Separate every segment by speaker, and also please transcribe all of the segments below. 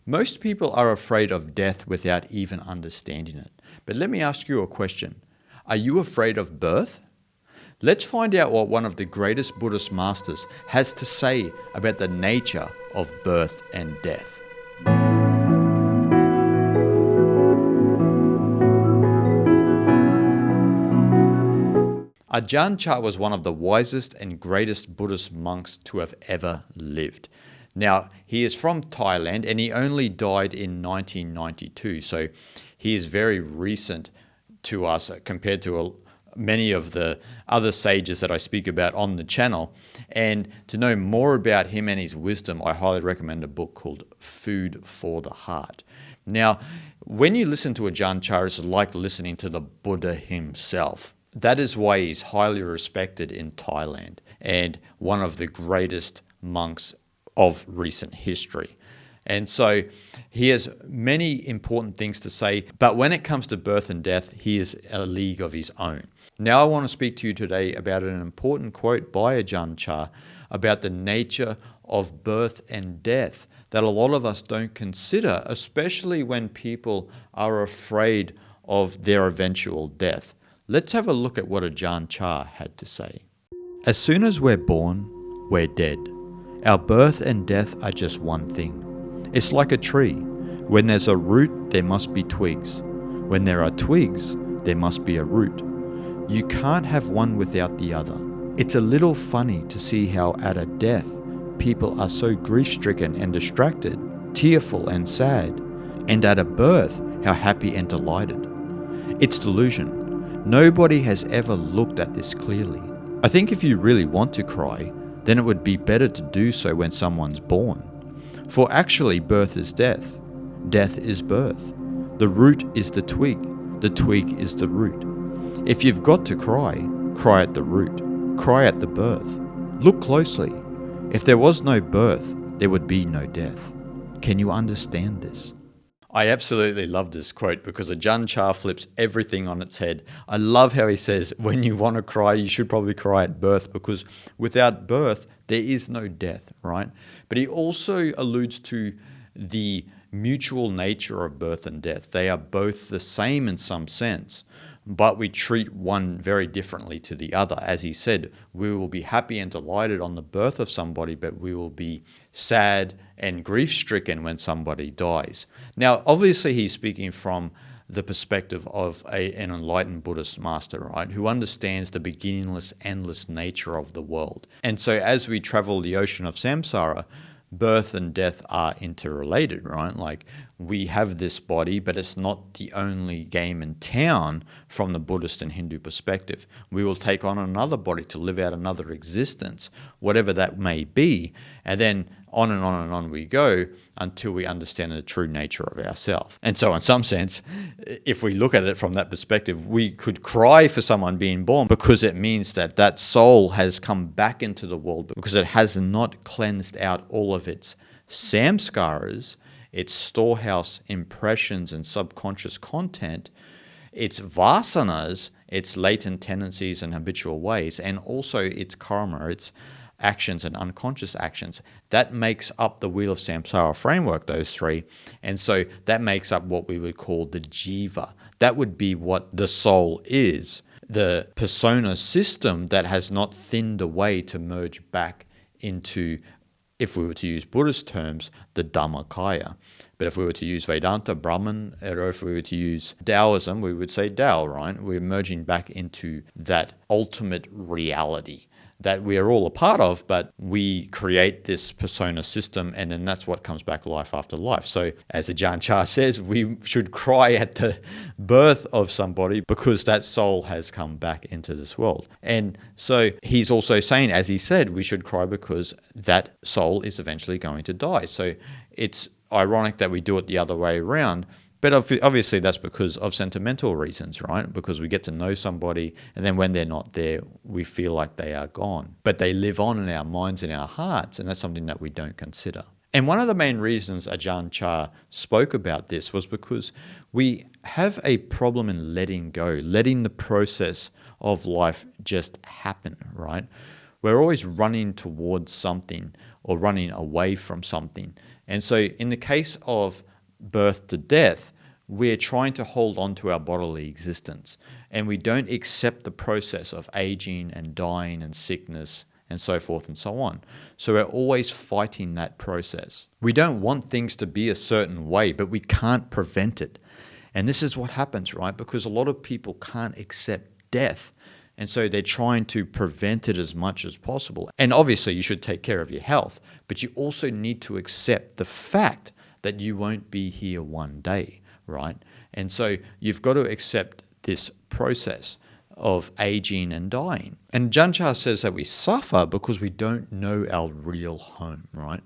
Speaker 1: Most people are afraid of death without even understanding it. But let me ask you a question. Are you afraid of birth? Let's find out what one of the greatest Buddhist masters has to say about the nature of birth and death. Ajahn Chah was one of the wisest and greatest Buddhist monks to have ever lived. Now, he is from Thailand and he only died in 1992, so he is very recent to us compared to many of the other sages that I speak about on the channel. And to know more about him and his wisdom, I highly recommend a book called Food for the Heart. Now, when you listen to Ajahn Chah, it's like listening to the Buddha himself. That is why he's highly respected in Thailand and one of the greatest monks of recent history. And so he has many important things to say, but when it comes to birth and death, he is a league of his own. Now I want to speak to you today about an important quote by Ajahn Chah about the nature of birth and death that a lot of us don't consider, especially when people are afraid of their eventual death. Let's have a look at what Ajahn Chah had to say. As soon as we're born, we're dead. Our birth and death are just one thing. It's like a tree. When there's a root, there must be twigs. When there are twigs, there must be a root. You can't have one without the other. It's a little funny to see how at a death, people are so grief-stricken and distracted, tearful and sad, and at a birth, how happy and delighted. It's delusion. Nobody has ever looked at this clearly. I think if you really want to cry, then it would be better to do so when someone's born. For actually, birth is death. Death is birth. The root is the twig is the root. If you've got to cry, cry at the root. Cry at the birth. Look closely. If there was no birth, there would be no death. Can you understand this? I absolutely love this quote because Ajahn Chah flips everything on its head. I love how he says, when you want to cry, you should probably cry at birth, because without birth, there is no death, right? But he also alludes to the mutual nature of birth and death. They are both the same in some sense, but we treat one very differently to the other. As he said, we will be happy and delighted on the birth of somebody, but we will be sad and grief-stricken when somebody dies. Now, obviously, he's speaking from the perspective of an enlightened Buddhist master, right, who understands the beginningless, endless nature of the world. And so as we travel the ocean of samsara, birth and death are interrelated, right? Like, we have this body, but it's not the only game in town from the Buddhist and Hindu perspective. We will take on another body to live out another existence, whatever that may be, and then on and on and on we go until we understand the true nature of ourselves. And so in some sense, if we look at it from that perspective, we could cry for someone being born because it means that that soul has come back into the world because it has not cleansed out all of its samskaras, its storehouse impressions and subconscious content, its vasanas, its latent tendencies and habitual ways, and also its karma, its actions and unconscious actions. That makes up the wheel of samsara framework, those three. And so that makes up what we would call the jiva. That would be what the soul is, the persona system that has not thinned away to merge back into, if we were to use Buddhist terms, the Dhammakaya. But if we were to use Vedanta, Brahman, or if we were to use Taoism, we would say Tao, right? We're merging back into that ultimate reality that we are all a part of, but we create this persona system, and then that's what comes back life after life. So as Ajahn Chah says, we should cry at the birth of somebody because that soul has come back into this world. And so he's also saying, as he said, we should cry because that soul is eventually going to die. So it's ironic that we do it the other way around. But obviously that's because of sentimental reasons, right? Because we get to know somebody, and then when they're not there, we feel like they are gone. But they live on in our minds and our hearts, and that's something that we don't consider. And one of the main reasons Ajahn Chah spoke about this was because we have a problem in letting go, letting the process of life just happen, right? We're always running towards something or running away from something. And so in the case of birth to death, we're trying to hold on to our bodily existence, and we don't accept the process of aging and dying and sickness and so forth and so on. So we're always fighting that process. We don't want things to be a certain way, but we can't prevent it. And this is what happens, right? Because a lot of people can't accept death. And so they're trying to prevent it as much as possible. And obviously you should take care of your health, but you also need to accept the fact that you won't be here one day, right? And so you've got to accept this process of aging and dying. And Ajahn Chah says that we suffer because we don't know our real home, right?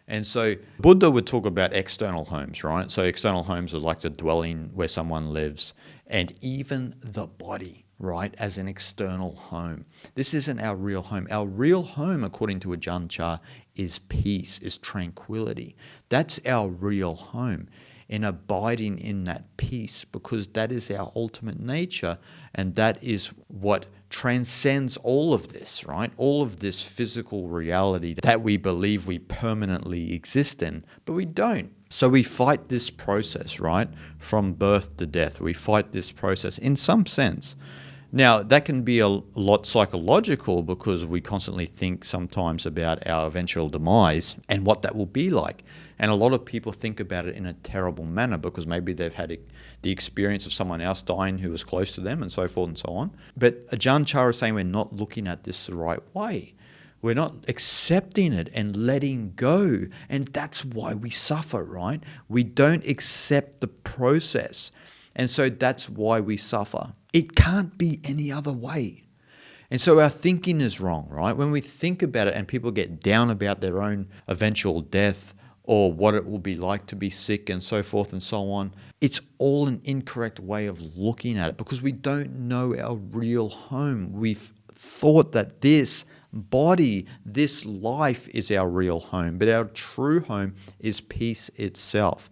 Speaker 1: And so Buddha would talk about external homes, right? So external homes are like the dwelling where someone lives, and even the body, right, as an external home. This isn't our real home. Our real home, according to Ajahn Chah, is peace, is tranquility. That's our real home, and abiding in that peace, because that is our ultimate nature, and that is what transcends all of this, right? All of this physical reality that we believe we permanently exist in, but we don't. So we fight this process, right? From birth to death. We fight this process in some sense. Now, that can be a lot psychological because we constantly think sometimes about our eventual demise and what that will be like. And a lot of people think about it in a terrible manner because maybe they've had the experience of someone else dying who was close to them and so forth and so on. But Ajahn Chah is saying we're not looking at this the right way. We're not accepting it and letting go. And that's why we suffer, right? We don't accept the process. And so that's why we suffer. It can't be any other way. And so our thinking is wrong, right? When we think about it and people get down about their own eventual death or what it will be like to be sick and so forth and so on, it's all an incorrect way of looking at it because we don't know our real home. We've thought that this body, this life is our real home, but our true home is peace itself,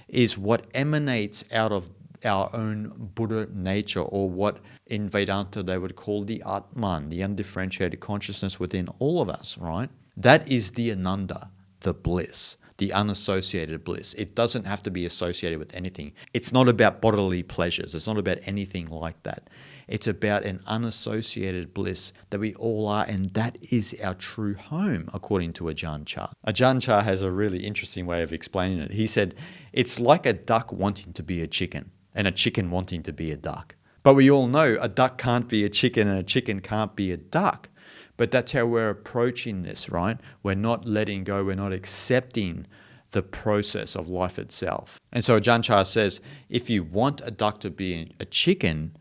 Speaker 1: is what emanates out of our own Buddha nature, or what in Vedanta they would call the Atman, the undifferentiated consciousness within all of us, right? That is the Ananda, the bliss, the unassociated bliss. It doesn't have to be associated with anything. It's not about bodily pleasures. It's not about anything like that. It's about an unassociated bliss that we all are, and that is our true home, according to Ajahn Chah. Ajahn Chah has a really interesting way of explaining it. He said, it's like a duck wanting to be a chicken and a chicken wanting to be a duck. But we all know a duck can't be a chicken and a chicken can't be a duck. But that's how we're approaching this, right? We're not letting go. We're not accepting the process of life itself. And so Ajahn Chah says, if you want a duck to be a chicken,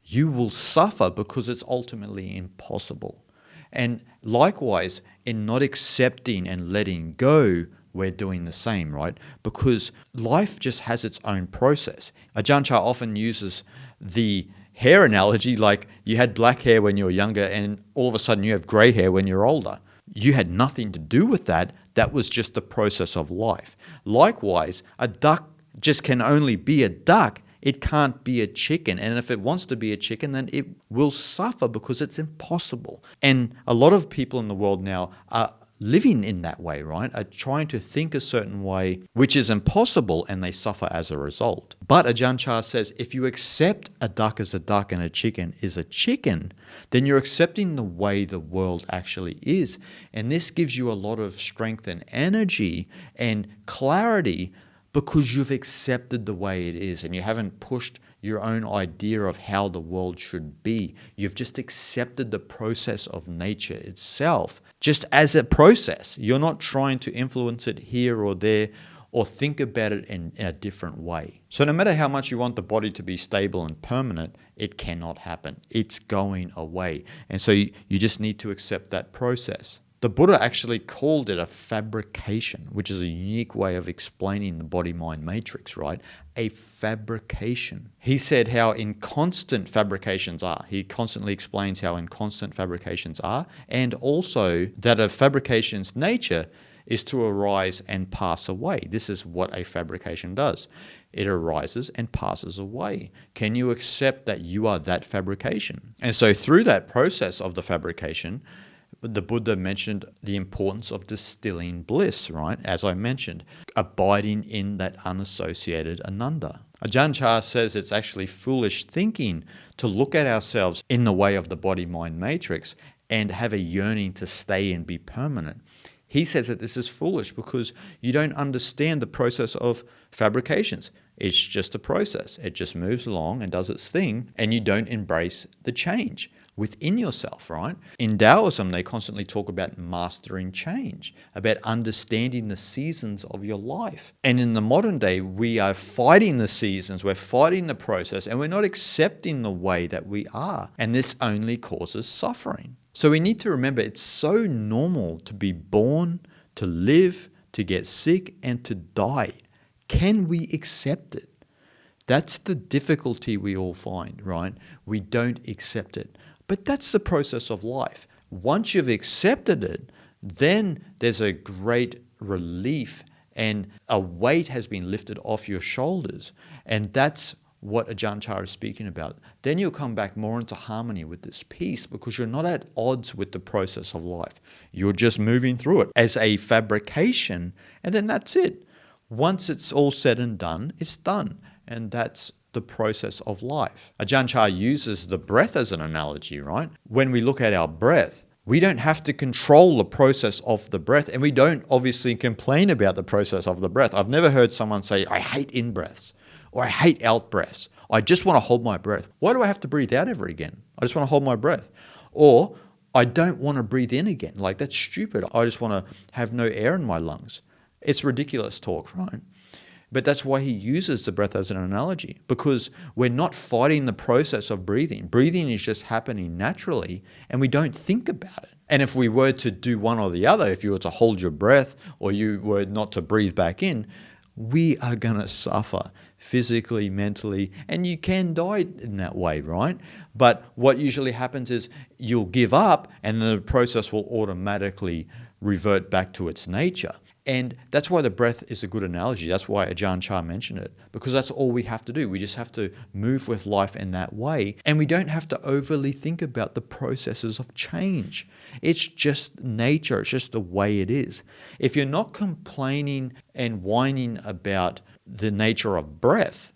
Speaker 1: you will suffer because it's ultimately impossible. And likewise, in not accepting and letting go, we're doing the same, right? Because life just has its own process. Ajahn Chah often uses the hair analogy, like you had black hair when you were younger and all of a sudden you have gray hair when you're older. You had nothing to do with that. That was just the process of life. Likewise, a duck just can only be a duck. It can't be a chicken. And if it wants to be a chicken, then it will suffer because it's impossible. And a lot of people in the world now are living in that way, right? Are trying to think a certain way, which is impossible, and they suffer as a result. But Ajahn Chah says, if you accept a duck as a duck and a chicken is a chicken, then you're accepting the way the world actually is. And this gives you a lot of strength and energy and clarity because you've accepted the way it is and you haven't pushed your own idea of how the world should be. You've just accepted the process of nature itself, just as a process. You're not trying to influence it here or there or think about it in a different way. So no matter how much you want the body to be stable and permanent, it cannot happen. It's going away. And so you just need to accept that process. The Buddha actually called it a fabrication, which is a unique way of explaining the body-mind matrix, right? A fabrication. He said how inconstant fabrications are. He constantly explains how inconstant fabrications are, and also that a fabrication's nature is to arise and pass away. This is what a fabrication does. It arises and passes away. Can you accept that you are that fabrication? And so through that process of the fabrication, the Buddha mentioned the importance of distilling bliss, right? As I mentioned, abiding in that unassociated ananda. Ajahn Chah says it's actually foolish thinking to look at ourselves in the way of the body-mind matrix and have a yearning to stay and be permanent. He says that this is foolish because you don't understand the process of fabrications. It's just a process. It just moves along and does its thing, and you don't embrace the change within yourself, right? In Taoism, they constantly talk about mastering change, about understanding the seasons of your life. And in the modern day, we are fighting the seasons, we're fighting the process, and we're not accepting the way that we are. And this only causes suffering. So we need to remember it's so normal to be born, to live, to get sick, and to die. Can we accept it? That's the difficulty we all find, right? We don't accept it. But that's the process of life. Once you've accepted it, then there's a great relief and a weight has been lifted off your shoulders. And that's what Ajahn Chah is speaking about. Then you'll come back more into harmony with this peace because you're not at odds with the process of life. You're just moving through it as a fabrication, and then that's it. Once it's all said and done, it's done. And that's the process of life. Ajahn Chah uses the breath as an analogy, right? When we look at our breath, we don't have to control the process of the breath, and we don't obviously complain about the process of the breath. I've never heard someone say, I hate in-breaths, or I hate out-breaths. I just want to hold my breath. Why do I have to breathe out ever again? I just want to hold my breath. Or I don't want to breathe in again. Like, that's stupid. I just want to have no air in my lungs. It's ridiculous talk, right? But that's why he uses the breath as an analogy, because we're not fighting the process of breathing. Breathing is just happening naturally, and we don't think about it. And if we were to do one or the other, if you were to hold your breath or you were not to breathe back in, we are going to suffer physically, mentally, and you can die in that way, right? But what usually happens is you'll give up and the process will automatically revert back to its nature. And that's why the breath is a good analogy. That's why Ajahn Chah mentioned it, because that's all we have to do. We just have to move with life in that way, and we don't have to overly think about the processes of change. It's just nature. It's just the way it is. If you're not complaining and whining about the nature of breath,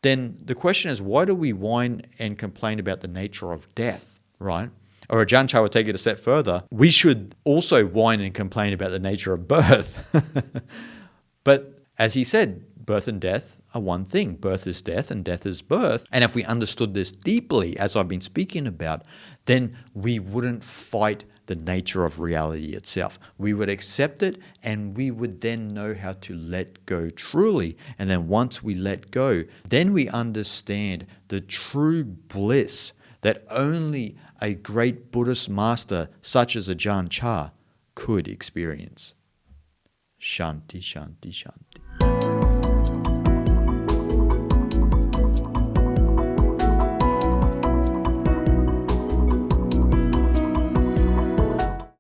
Speaker 1: then the question is, why do we whine and complain about the nature of death, right? Or Ajahn Chah would take it a step further. We should also whine and complain about the nature of birth. But as he said, birth and death are one thing. Birth is death and death is birth. And if we understood this deeply, as I've been speaking about, then we wouldn't fight the nature of reality itself. We would accept it, and we would then know how to let go truly. And then once we let go, then we understand the true bliss that only a great Buddhist master such as Ajahn Chah could experience. Shanti, shanti, shanti.